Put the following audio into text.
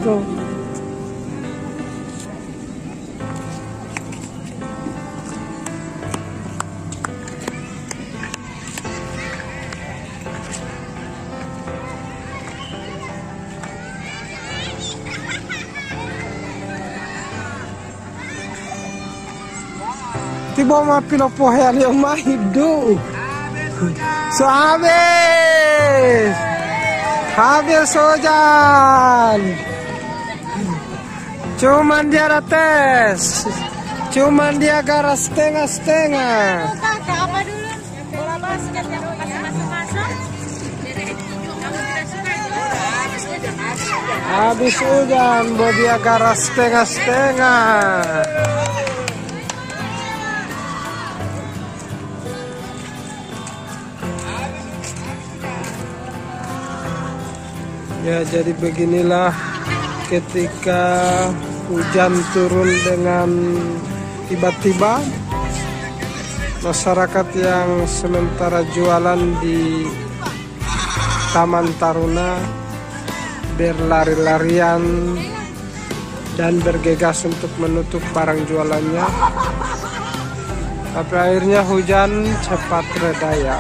tuh. Tiba mapi lo pohon yang mahidu. So habis hujan. Cuman dia ada tes. Cuman dia garas setengah-setengah. Apa dulu? Bola basket yang masuk. Habis hujan, dia garas setengah-setengah. Ya, jadi beginilah ketika hujan turun dengan tiba-tiba. Masyarakat yang sementara jualan di Taman Taruna berlari-larian dan bergegas untuk menutup barang jualannya. Tapi akhirnya hujan cepat reda ya.